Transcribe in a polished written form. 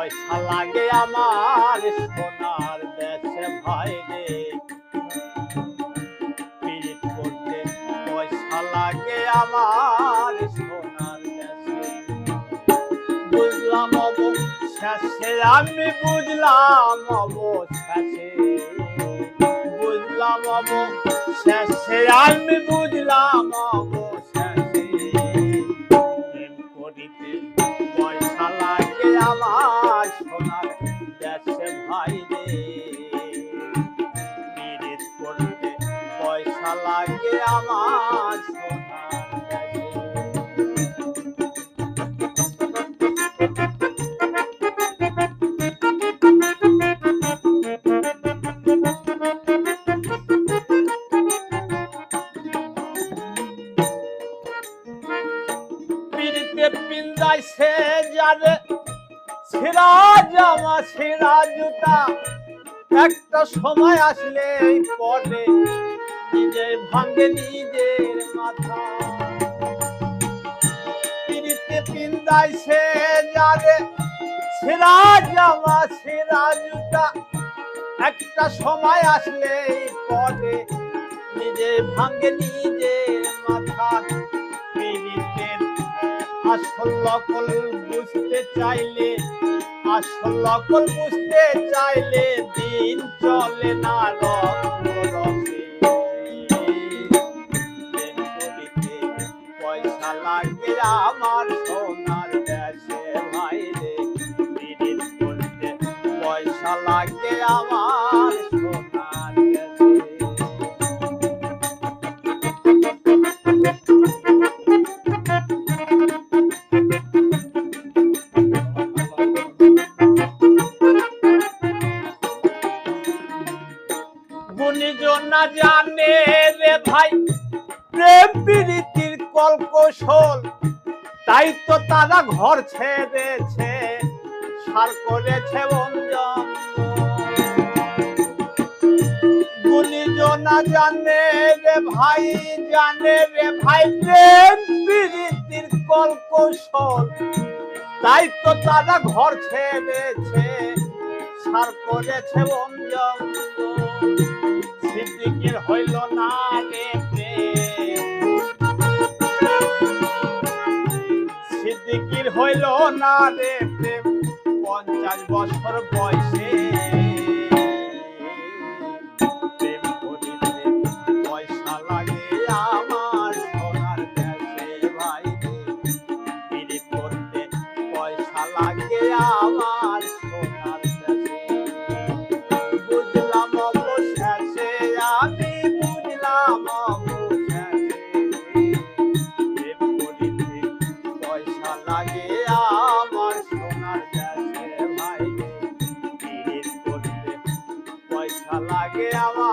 পয়সা লাগে আমার সোনার দেশে ভাই রে, পীড়িত করতে পয়সা লাগে আমার সোনার দেশে। বুঝলাম অবশেষে আমি বুঝলাম অবশেষে, বুঝলাম অবশেষে আমি বুঝলাম অবশেষে, প্রেম করিতে পয়সা লাগে আমার সোনার দেশে ভাই রে, পীড়িত করতে পয়সা লাগে আমার সোনার দেশে। পীড়িতে পিন্দাইছে যারে ছেঁড়া জামা ছেঁড়া জুতা, একটা সময় আসলে পরে নিজে ভাঙে নিজের মাথা। পীড়িতে পিন্দাইছে যারে ছেঁড়া জামা ছেঁড়া জুতা, একটা সময় আসলে পরে নিজে ভাঙে নিজের মাথা। পীড়িতের আসল নকল বুঝতে চাইলে, আসল নকল বুঝতে চাইলে দিন চলে না রক্ত রসে। প্রেম করিতে পয়সা লাগে আমার সোনার দেশে ভাই রে, পীড়িত করতে পয়সা লাগে আমার সোনার দেশে। গুণীজন না জানে রে ভাই প্রেম প্রীতির কলকৌশল, তাই তো তারা ঘর ছেড়েছে সার করেছে বঞ্জন। গুণীজন না জানে রে ভাই, জানে রে ভাই প্রেম প্রীতির কলকৌশল, তাই তো তারা ঘর ছেড়েছে সার করেছে বঞ্জন। সিদ্দিকের হইল না রে প্রেম, সিদ্দিকের হইল না রে প্রেম 50 বছর বয়সে। প্রেম করিতে পয়সা লাগে আমার সোনার দেশে ভাই রে, পীড়িত করতে পয়সা লাগে আমার সোনার দেশে। বুঝলাম অবশেষে আমি বুঝলাম অবশেষে, প্রেম করিতে পয়সা লাগে আমার সোনার দেশে ভাই রে, পীড়িত করতে পয়সা লাগে আমার